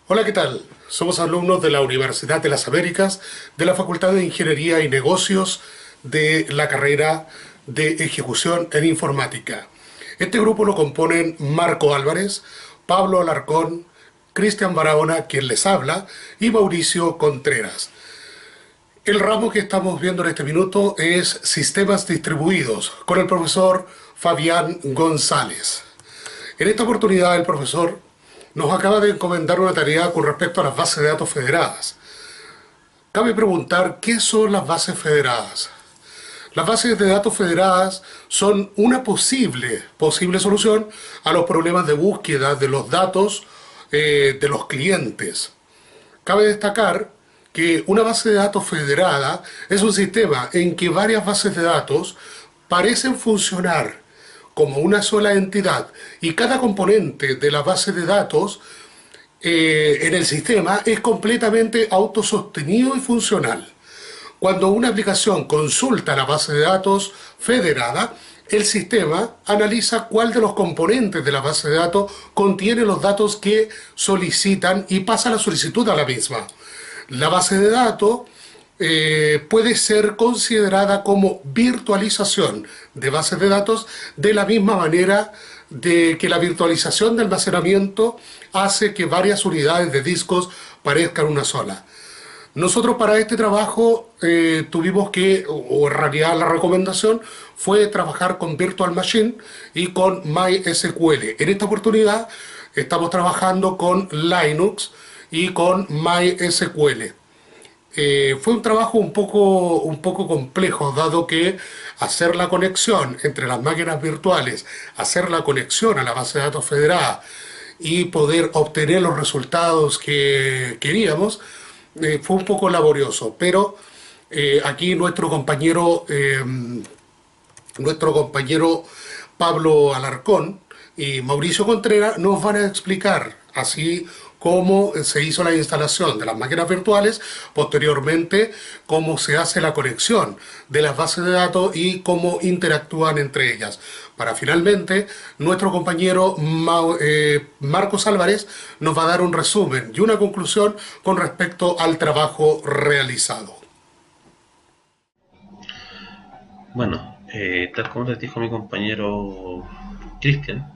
Hola, ¿qué tal? Somos alumnos de la Universidad de las Américas, de la Facultad de Ingeniería y Negocios, de la carrera de Ejecución en Informática. Este grupo lo componen Marco Álvarez, Pablo Alarcón, Cristian Barahona, quien les habla, y Mauricio Contreras. El ramo que estamos viendo en este minuto es Sistemas Distribuidos, con el profesor Fabián González. En esta oportunidad el profesor nos acaba de encomendar una tarea con respecto a las bases de datos federadas. Cabe preguntar, ¿qué son las bases federadas? Las bases de datos federadas son una posible solución a los problemas de búsqueda de los datos de los clientes. Cabe destacar que una base de datos federada es un sistema en que varias bases de datos parecen funcionar como una sola entidad y cada componente de la base de datos en el sistema es completamente autosostenido y funcional. Cuando una aplicación consulta la base de datos federada, el sistema analiza cuál de los componentes de la base de datos contiene los datos que solicitan y pasa la solicitud a la misma. La base de datos puede ser considerada como virtualización de bases de datos de la misma manera de que la virtualización de almacenamiento hace que varias unidades de discos parezcan una sola. Nosotros para este trabajo tuvimos que, o en realidad la recomendación fue trabajar con Virtual Machine y con MySQL. En esta oportunidad estamos trabajando con Linux y con MySQL. Fue un trabajo un poco complejo, dado que hacer la conexión entre las máquinas virtuales, hacer la conexión a la base de datos federada y poder obtener los resultados que queríamos, fue un poco laborioso, pero aquí nuestro compañero Pablo Alarcón y Mauricio Contreras nos van a explicar así cómo se hizo la instalación de las máquinas virtuales, posteriormente cómo se hace la conexión de las bases de datos y cómo interactúan entre ellas. Para finalmente, nuestro compañero Marcos Álvarez nos va a dar un resumen y una conclusión con respecto al trabajo realizado. Bueno, tal como les dijo mi compañero Cristian,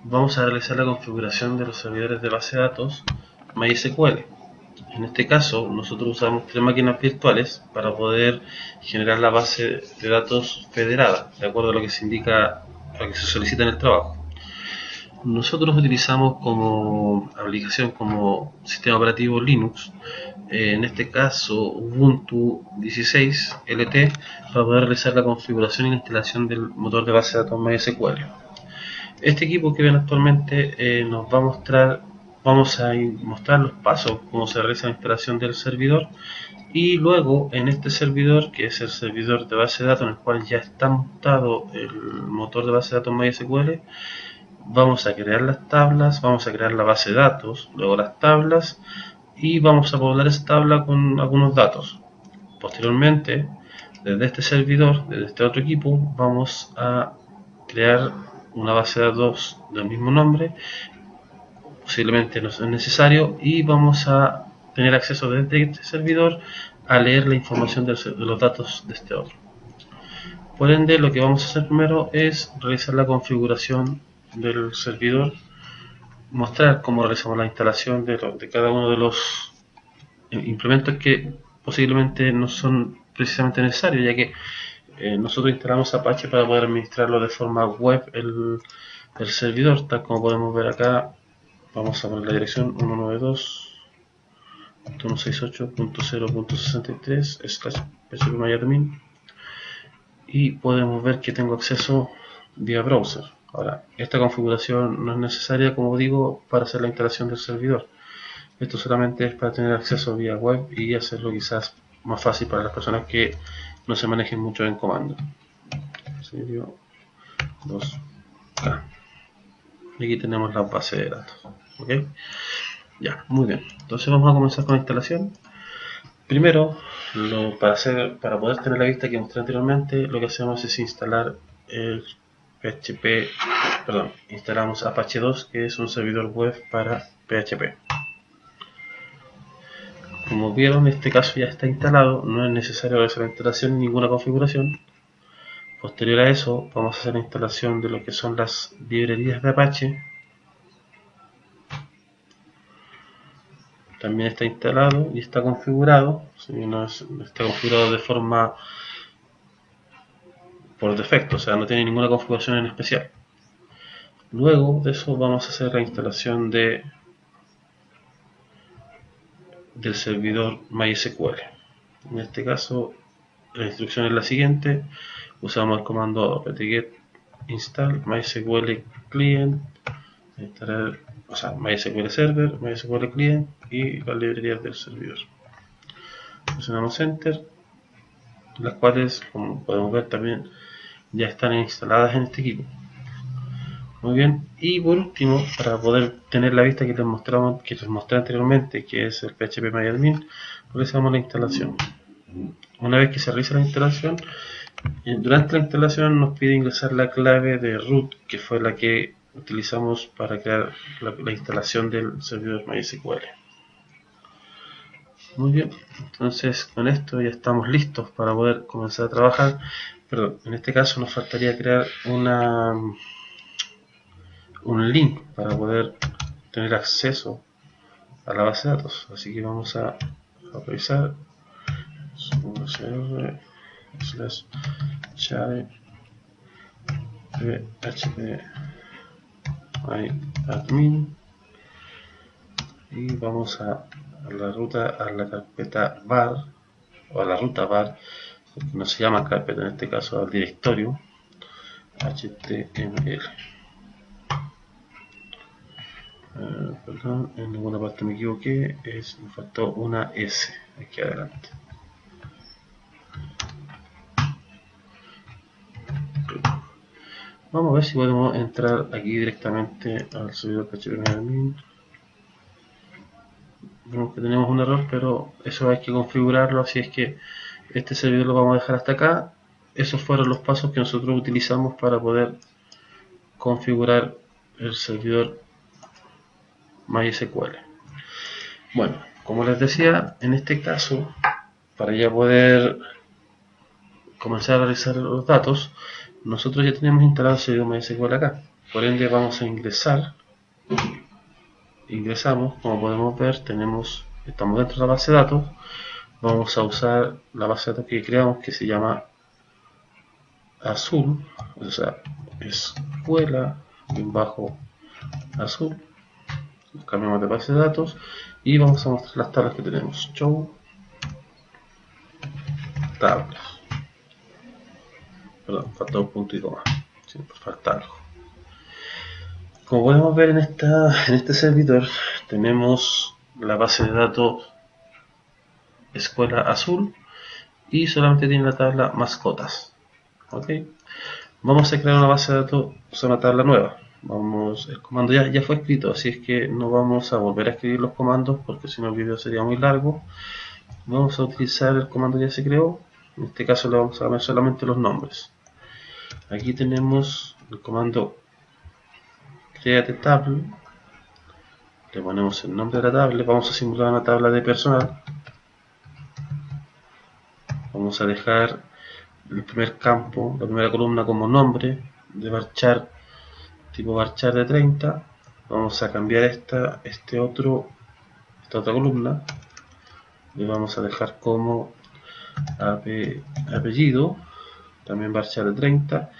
vamos a realizar la configuración de los servidores de base de datos MySQL. En este caso, nosotros usamos tres máquinas virtuales para poder generar la base de datos federada, de acuerdo a lo que se indica, a lo que se solicita en el trabajo. Nosotros utilizamos como aplicación, como sistema operativo Linux, en este caso Ubuntu 16 LT, para poder realizar la configuración y la instalación del motor de base de datos MySQL. Este equipo que ven actualmente nos va a mostrar, vamos a mostrar los pasos, cómo se realiza la instalación del servidor, y luego en este servidor, que es el servidor de base de datos en el cual ya está montado el motor de base de datos MySQL, vamos a crear las tablas, vamos a crear la base de datos, luego las tablas, y vamos a poblar esa tabla con algunos datos. Posteriormente, desde este servidor, desde este otro equipo, vamos a crear una base de datos del mismo nombre, posiblemente no es necesario, y vamos a tener acceso desde este servidor a leer la información de los datos de este otro. Por ende, lo que vamos a hacer primero es realizar la configuración del servidor, mostrar cómo realizamos la instalación de cada uno de los implementos que posiblemente no son precisamente necesarios, ya que nosotros instalamos Apache para poder administrarlo de forma web el servidor, tal como podemos ver acá. Vamos a poner la dirección 192.168.0.63/phpMyAdmin y podemos ver que tengo acceso vía browser. Ahora, esta configuración no es necesaria, como digo, para hacer la instalación del servidor. Esto solamente es para tener acceso vía web y hacerlo quizás más fácil para las personas que no se manejen mucho en comando. Serio 2K. Y aquí tenemos la base de datos. ¿Ok? Ya, muy bien. Entonces vamos a comenzar con la instalación. Primero, para poder tener la vista que mostré anteriormente, lo que hacemos es instalar el instalamos Apache 2, que es un servidor web para PHP. como vieron, este caso ya está instalado, no es necesario realizar la instalación ni ninguna configuración. Posterior a eso, vamos a hacer la instalación de lo que son las librerías de Apache. También está instalado y está configurado. Si no está configurado de forma por defecto, o sea, no tiene ninguna configuración en especial. Luego de eso vamos a hacer la instalación del servidor MySQL. En este caso, la instrucción es la siguiente: usamos el comando apt-get install MySQL client, instalar, o sea, MySQL server, MySQL client y las librerías del servidor. Presionamos enter, las cuales, como podemos ver, también ya están instaladas en este equipo. Muy bien, y por último, para poder tener la vista que les mostré anteriormente, que es el phpMyAdmin, realizamos la instalación. Una vez que se realiza la instalación, durante la instalación nos pide ingresar la clave de root, que fue la que utilizamos para crear la instalación del servidor MySQL. Muy bien, entonces con esto ya estamos listos para poder comenzar a trabajar. Pero en este caso nos faltaría crear un link para poder tener acceso a la base de datos. Así que vamos a revisar /chave php myadmin y vamos a la carpeta var, o a la ruta var, porque no se llama carpeta en este caso, al directorio html. Perdón, en ninguna parte me equivoqué, me faltó una S aquí adelante. Vamos a ver si podemos entrar aquí directamente al servidor phpMyAdmin. Vemos que tenemos un error, pero eso hay que configurarlo, así es que este servidor lo vamos a dejar hasta acá. Esos fueron los pasos que nosotros utilizamos para poder configurar el servidor MySQL. Bueno, como les decía, en este caso, para ya poder comenzar a realizar los datos, nosotros ya tenemos instalado el servidor MySQL acá. Por ende vamos a ingresamos, como podemos ver, estamos dentro de la base de datos. Vamos a usar la base de datos que creamos, que se llama azul, o sea, escuela-azul. Cambiamos de base de datos y vamos a mostrar las tablas que tenemos. Show tablas. Perdón, falta un punto y coma. Siempre falta algo. Como podemos ver en este servidor, tenemos la base de datos escuela azul y solamente tiene la tabla mascotas. ¿Ok? Vamos a crear una base de datos, una tabla nueva. El comando ya fue escrito, así es que no vamos a volver a escribir los comandos porque si no el video sería muy largo. Vamos a utilizar el comando que ya se creó. En este caso le vamos a cambiar solamente los nombres. Aquí tenemos el comando create table. Le ponemos el nombre de la tabla. Vamos a simular una tabla de personal. Vamos a dejar el primer campo, la primera columna como nombre de varchar, tipo varchar de 30. Vamos a cambiar esta otra columna. Le vamos a dejar como apellido, también varchar de 30.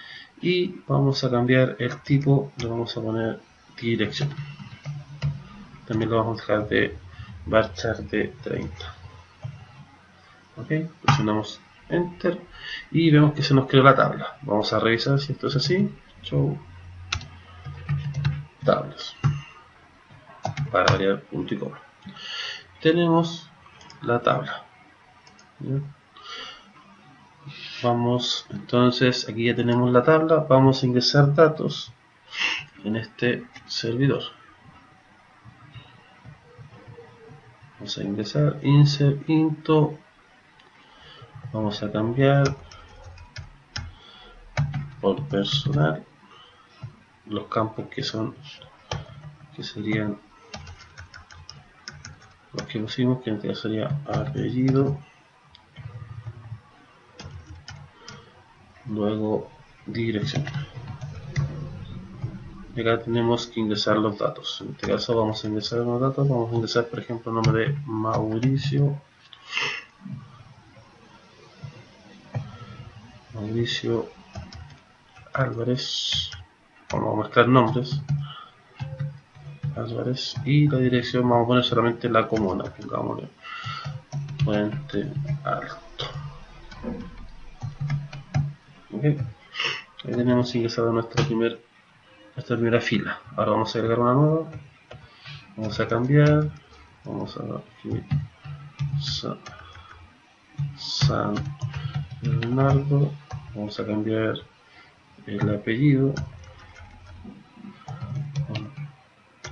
Y vamos a cambiar el tipo, le vamos a poner dirección. También lo vamos a dejar de varchar de 30. Ok, presionamos enter y vemos que se nos creó la tabla. Vamos a revisar si esto es así. Show tablas para variar punto y coma. Tenemos la tabla. ¿Bien? Vamos, entonces aquí ya tenemos la tabla. Vamos a ingresar datos en este servidor. Vamos a ingresar insert into. Vamos a cambiar por personal los campos que serían los que pusimos, que en este caso sería apellido, luego dirección. Y acá tenemos que ingresar los datos. En este caso vamos a ingresar los datos. Vamos a ingresar, por ejemplo, el nombre de Mauricio Álvarez. Vamos a mezclar nombres. Álvarez. Y la dirección vamos a poner solamente la comuna. Pongámosle Puente Alto. Okay. Ahí tenemos ingresado nuestra primera fila. Ahora vamos a agregar una nueva. Vamos a cambiar. Vamos a aquí San Bernardo. Vamos a cambiar el apellido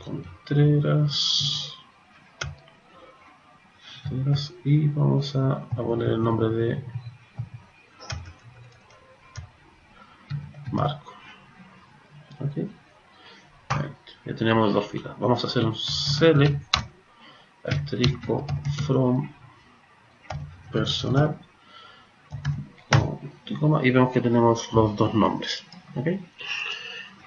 Contreras y vamos a poner el nombre de Marco. Okay. Ya tenemos dos filas. Vamos a hacer un select asterisco from personal y vemos que tenemos los dos nombres. Okay.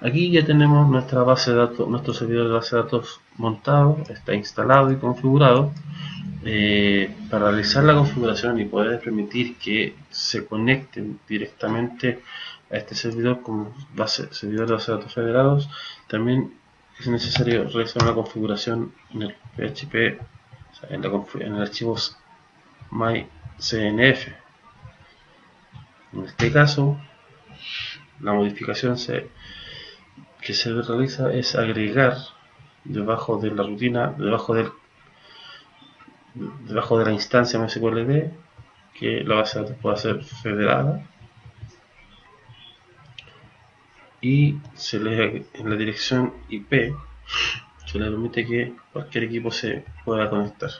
Aquí ya tenemos nuestra base de datos, nuestro servidor de base de datos montado, está instalado y configurado. Para realizar la configuración y poder permitir que se conecten directamente a este servidor como servidor de base de datos federados, también es necesario realizar una configuración en el PHP, o sea, en el archivo myCNF. En este caso, la modificación que se realiza es agregar debajo de la rutina, debajo de la instancia MySQLD, que la base de datos pueda ser federada, y en la dirección IP se le permite que cualquier equipo se pueda conectar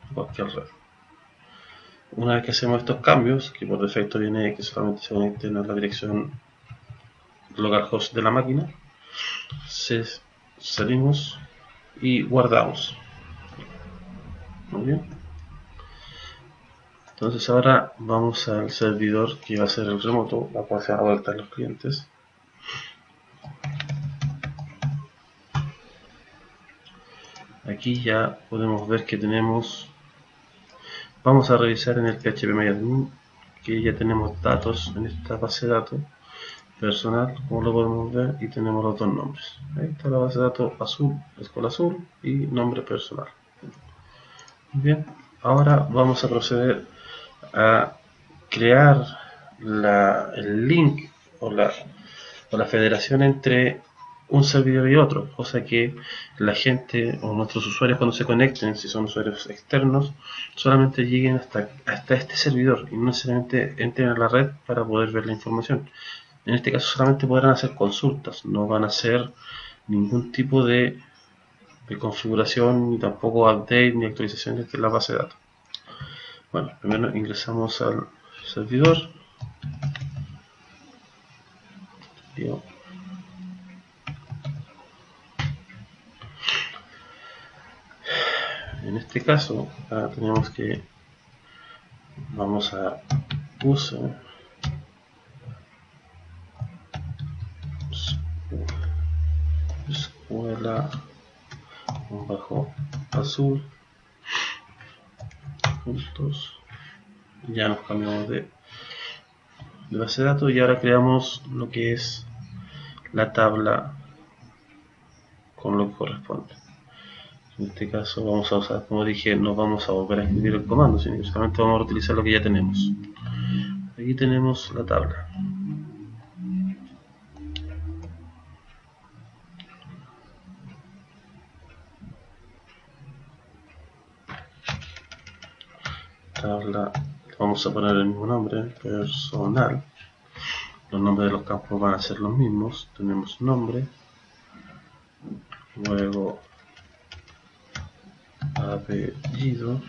a cualquier red. Una vez que hacemos estos cambios, que por defecto viene que solamente se conecten a la dirección localhost de la máquina, salimos y guardamos. Muy bien. Entonces ahora vamos al servidor que va a ser el remoto, la cual se va a adaptar los clientes. Aquí ya podemos ver que vamos a revisar en el PHPMyAdmin que ya tenemos datos en esta base de datos personal, como lo podemos ver, y tenemos los dos nombres. Ahí está la base de datos azul, escuela azul, y nombre personal. Bien, ahora vamos a proceder a crear el link o la federación entre un servidor y otro, cosa que la gente o nuestros usuarios cuando se conecten, si son usuarios externos, solamente lleguen hasta este servidor y no necesariamente entren a la red para poder ver la información. En este caso solamente podrán hacer consultas, no van a hacer ningún tipo de configuración, ni tampoco update ni actualizaciones de la base de datos. Bueno, primero ingresamos al servidor. En este caso tenemos que vamos a user escuela bajo azul juntos. Ya nos cambiamos de base de datos y ahora creamos lo que es la tabla con lo que corresponde. En este caso vamos a usar, como dije, no vamos a volver a escribir el comando, sino que solamente vamos a utilizar lo que ya tenemos. Aquí tenemos la tabla. Vamos a poner el mismo nombre, personal. Los nombres de los campos van a ser los mismos. Tenemos nombre, luego apellido,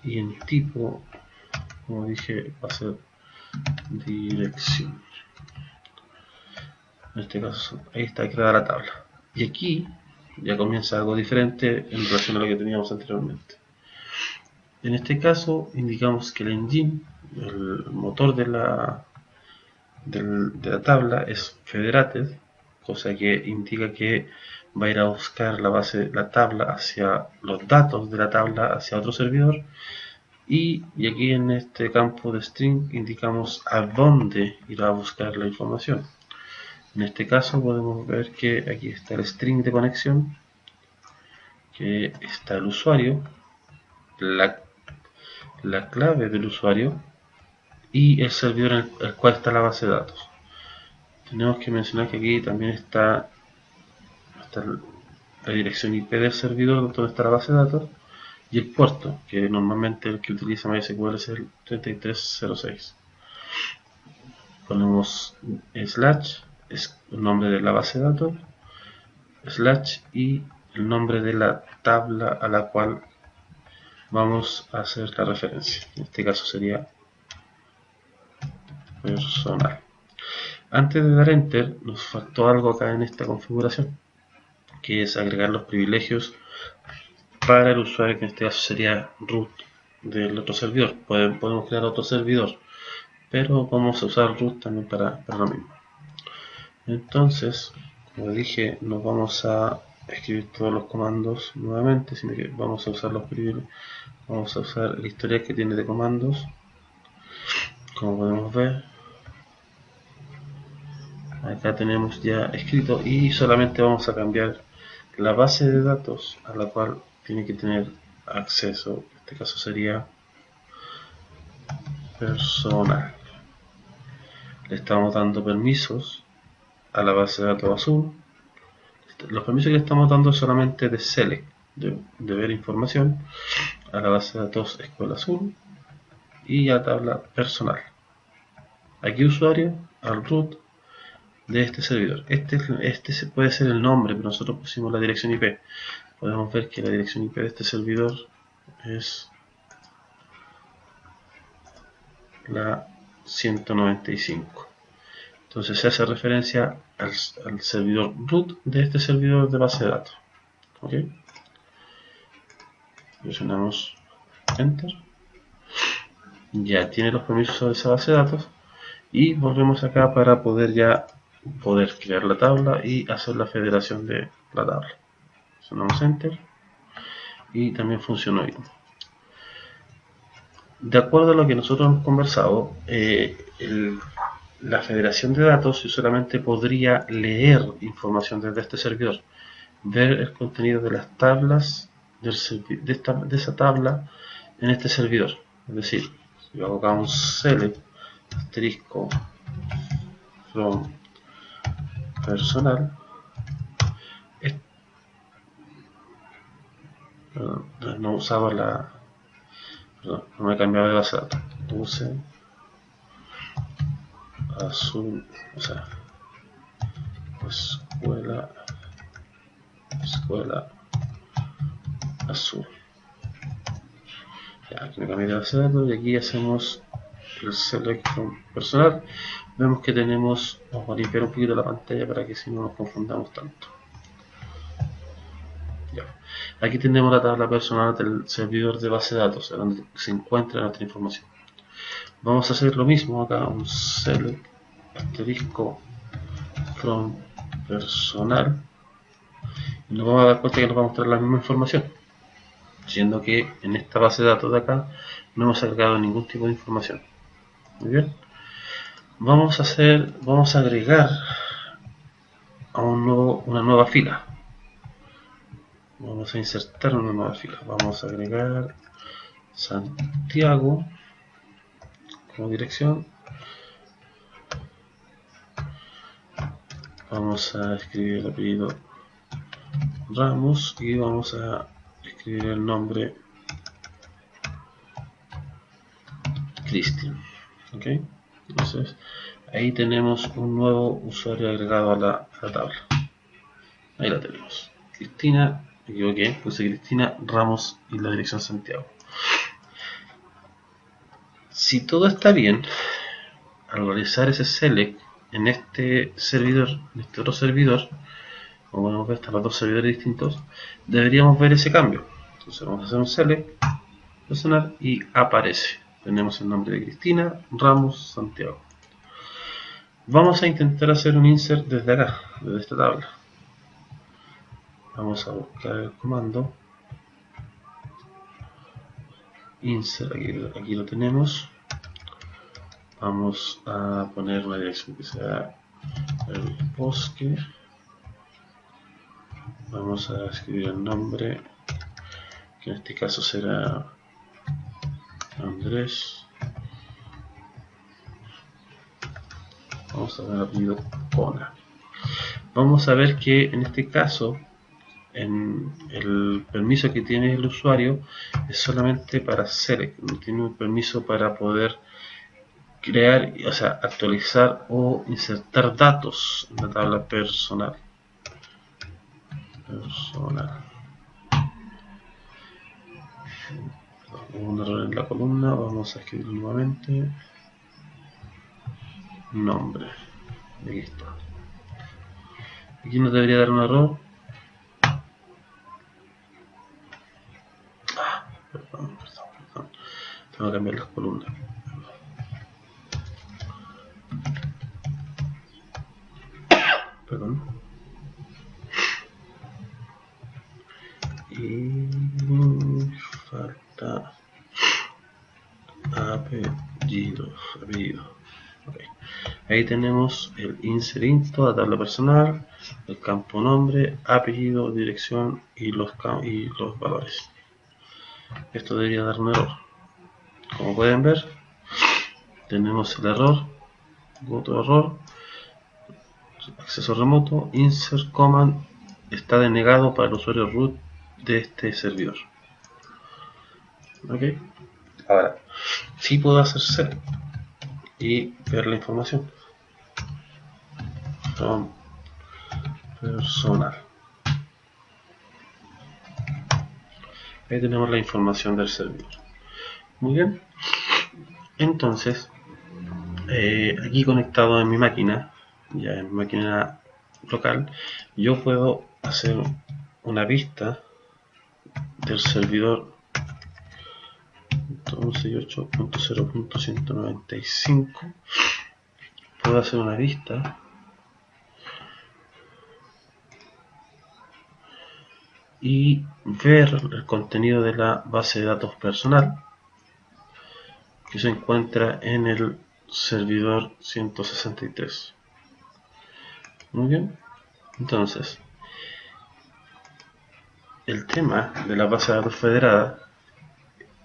y en tipo, como dije, va a ser dirección. En este caso, ahí está creada la tabla. Y aquí ya comienza algo diferente en relación a lo que teníamos anteriormente. En este caso indicamos que el engine, el motor de la tabla, es federated, cosa que indica que va a ir a buscar la tabla hacia los datos de la tabla hacia otro servidor, y aquí en este campo de string indicamos a dónde irá a buscar la información. En este caso podemos ver que aquí está el string de conexión, que está el usuario, la clave del usuario y el servidor en el cual está la base de datos. Tenemos que mencionar que aquí también está la dirección IP del servidor donde está la base de datos, y el puerto, que normalmente el que utiliza MySQL es el 3306. Ponemos slash, es el nombre de la base de datos, slash y el nombre de la tabla a la cual vamos a hacer la referencia. En este caso sería personal. Antes de dar enter nos faltó algo acá en esta configuración, que es agregar los privilegios para el usuario, que en este caso sería root del otro servidor. Podemos crear otro servidor, pero vamos a usar root también para lo mismo. Entonces, como dije, no vamos a escribir todos los comandos nuevamente, sino que vamos a usar los privilegios. Vamos a usar el historial que tiene de comandos, como podemos ver. Acá tenemos ya escrito, y solamente vamos a cambiar la base de datos a la cual tiene que tener acceso. En este caso sería personal. Le estamos dando permisos a la base de datos azul. Los permisos que le estamos dando solamente de select, de ver información, a la base de datos escuela azul y a tabla personal. Aquí usuario, al root de este servidor. Este puede ser el nombre, pero nosotros pusimos la dirección IP. Podemos ver que la dirección IP de este servidor es la 195. Entonces se hace referencia al servidor root de este servidor de base de datos. ¿Ok? Presionamos enter. Ya tiene los permisos de esa base de datos. Y volvemos acá para poder crear la tabla y hacer la federación de la tabla. Presionamos enter. Y también funcionó bien. De acuerdo a lo que nosotros hemos conversado, la federación de datos yo solamente podría leer información desde este servidor, ver el contenido de las tablas de esa tabla en este servidor. Es decir, si yo hago acá un select asterisco from personal, no usaba no me cambiaba de base de datos, puse azul, o sea, escuela azul. Ya, aquí me cambié de base de datos y aquí hacemos el select from personal. Vemos que tenemos, vamos a limpiar un poquito la pantalla para que si no nos confundamos tanto. Ya. Aquí tenemos la tabla personal del servidor de base de datos, donde se encuentra nuestra información. Vamos a hacer lo mismo acá, un select asterisco from personal, y nos vamos a dar cuenta que nos va a mostrar la misma información, siendo que en esta base de datos de acá no hemos agregado ningún tipo de información. Muy bien. Vamos a agregar a una nueva fila. Vamos a insertar una nueva fila. Vamos a agregar Santiago como dirección. Vamos a escribir el apellido Ramos y vamos a escribir el nombre Cristian. ¿Ok? Entonces ahí tenemos un nuevo usuario agregado a la tabla. Ahí la tenemos. Cristina, me equivoqué, puse Cristina Ramos y la dirección Santiago. Si todo está bien, al realizar ese select en este servidor, en este otro servidor, como podemos ver, están los dos servidores distintos, deberíamos ver ese cambio. Entonces vamos a hacer un select personal y aparece. Tenemos el nombre de Cristina Ramos Santiago. Vamos a intentar hacer un insert desde acá, desde esta tabla. Vamos a buscar el comando insert, aquí lo tenemos. Vamos a poner una dirección que sea el bosque. Vamos a escribir el nombre, que en este caso será Andrés. Vamos a ver el apellido Cona. Vamos a ver que en este caso, en el permiso que tiene el usuario es solamente para select, no tiene un permiso para poder crear, o sea, actualizar o insertar datos en la tabla personal. Un error en la columna, vamos a escribir nuevamente nombre, y listo. Aquí nos debería dar un error. Perdón. Tengo que cambiar las columnas. Perdón. Y falta apellido. Okay. Ahí tenemos el insert into, la tabla personal, el campo nombre, apellido, dirección y los valores. Esto debería dar un error. Como pueden ver, tenemos el error, otro error, acceso remoto, insert command está denegado para el usuario root de este servidor. Ok, ahora sí puedo hacer select y ver la información from personal. Ahí tenemos la información del servidor. Muy bien, entonces aquí conectado en mi máquina, ya en mi máquina local, yo puedo hacer una vista del servidor 168.0.195. Puedo hacer una vista y ver el contenido de la base de datos personal que se encuentra en el servidor 163. Muy bien, entonces el tema de la base de datos federada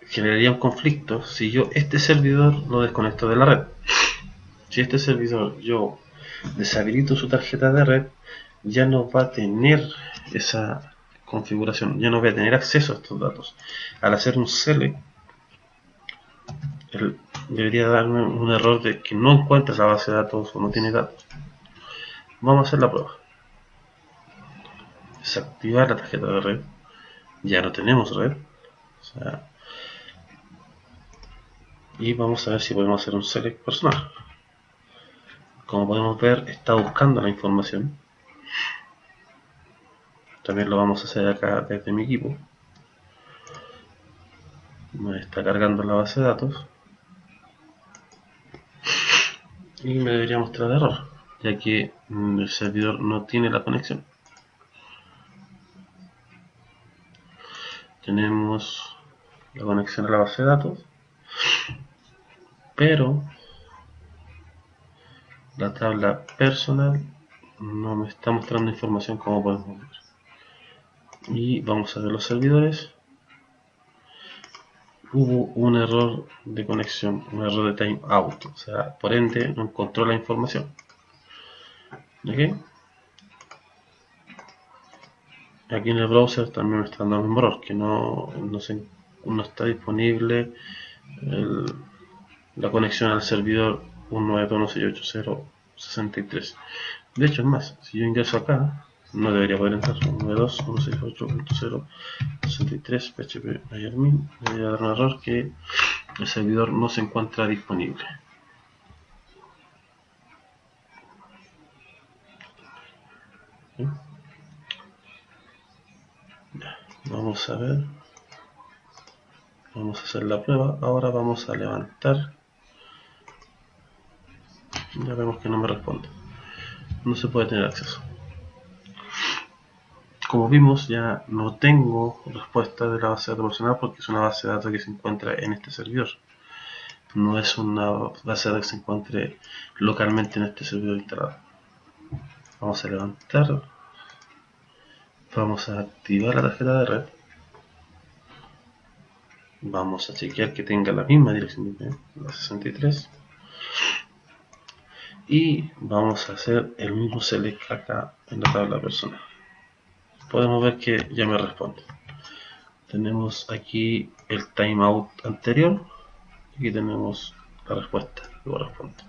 generaría un conflicto si yo este servidor lo desconecto de la red. Si este servidor yo deshabilito su tarjeta de red, ya no va a tener esa configuración, ya no voy a tener acceso a estos datos. Al hacer un select, él debería darme un error de que no encuentra la base de datos o no tiene datos. Vamos a hacer la prueba. Desactivar la tarjeta de red. Ya no tenemos red. O sea, y vamos a ver si podemos hacer un select personal. Como podemos ver, está buscando la información. También lo vamos a hacer acá desde mi equipo. Me está cargando la base de datos. Y me debería mostrar error, ya que el servidor no tiene la conexión. Tenemos la conexión a la base de datos, pero la tabla personal no me está mostrando información como podemos ver. Y vamos a ver los servidores. Hubo un error de conexión, un error de timeout, o sea, por ende no encontró la información. ¿Okay? Aquí en el browser también me está dando el mismo error, que no está disponible la conexión al servidor 192.168.0.63. De hecho, es más, si yo ingreso acá, no debería poder entrar. 192.168.0.63 PHP admin, me debería dar un error que el servidor no se encuentra disponible. ¿Sí? Vamos a ver. Vamos a hacer la prueba. Ahora vamos a levantar. Ya vemos que no me responde. No se puede tener acceso. Como vimos, ya no tengo respuesta de la base de datos personal porque es una base de datos que se encuentra en este servidor. No es una base de datos que se encuentre localmente en este servidor instalado. Vamos a levantar. Vamos a activar la tarjeta de red. Vamos a chequear que tenga la misma dirección IP, la 63. Y vamos a hacer el mismo select acá en la tabla personal. Podemos ver que ya me responde. Tenemos aquí el timeout anterior. Aquí tenemos la respuesta que corresponde.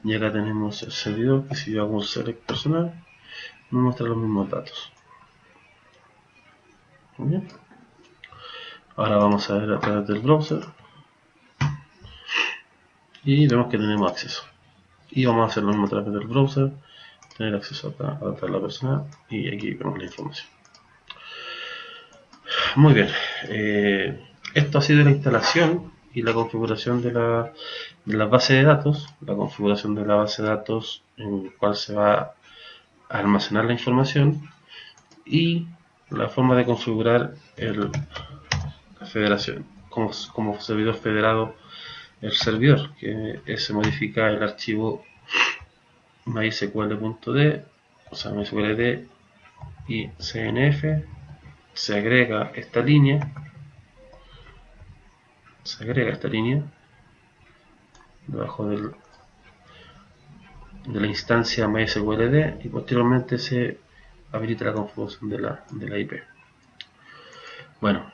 Y acá tenemos el servidor que si yo hago un select personal me muestra los mismos datos. Muy bien. Ahora vamos a ver a través del browser y vemos que tenemos acceso. Y vamos a hacer lo mismo a través del browser, tener acceso acá a la tabla personal y aquí vemos la información. Muy bien, esto ha sido la instalación y la configuración de la base de datos, la configuración de la base de datos en la cual se va a almacenar la información y la forma de configurar la federación como servidor federado, el servidor, que se modifica el archivo mysql.d, o sea mysqld y cnf, se agrega esta línea debajo de la instancia mysqld y posteriormente se habilita la configuración de la IP. Bueno,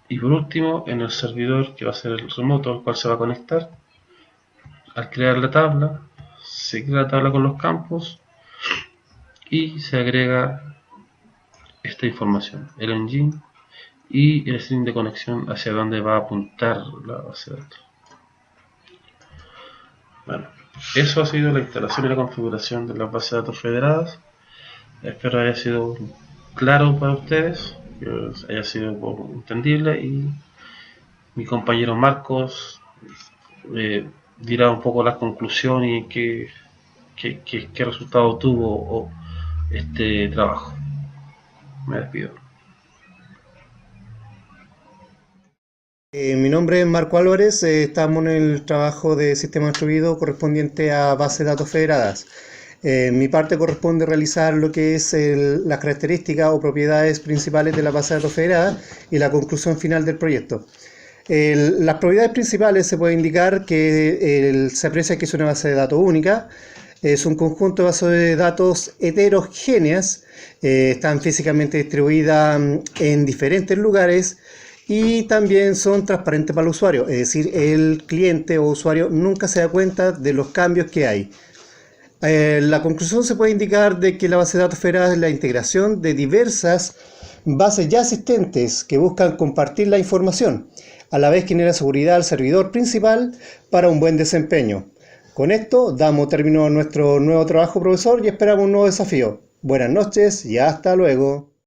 y por último, en el servidor que va a ser el remoto al cual se va a conectar, al crear la tabla, se crea la tabla con los campos y se agrega esta información, el engine y el string de conexión hacia donde va a apuntar la base de datos. Bueno, eso ha sido la instalación y la configuración de las bases de datos federadas. Espero haya sido claro para ustedes, que haya sido entendible, y mi compañero Marcos dirá un poco la conclusión y qué resultado tuvo este trabajo. Me despido. Mi nombre es Marco Álvarez, estamos en el trabajo de sistema distribuido correspondiente a bases de datos federadas. Mi parte corresponde realizar lo que es las características o propiedades principales de la base de datos federada y la conclusión final del proyecto. Las propiedades principales se puede indicar que se aprecia que es una base de datos única, es un conjunto de bases de datos heterogéneas, están físicamente distribuidas en diferentes lugares y también son transparentes para el usuario, es decir, el cliente o usuario nunca se da cuenta de los cambios que hay. La conclusión se puede indicar de que la base de datos federada es la integración de diversas bases ya existentes que buscan compartir la información, a la vez genera seguridad al servidor principal para un buen desempeño. Con esto damos término a nuestro nuevo trabajo, profesor, y esperamos un nuevo desafío. Buenas noches y hasta luego.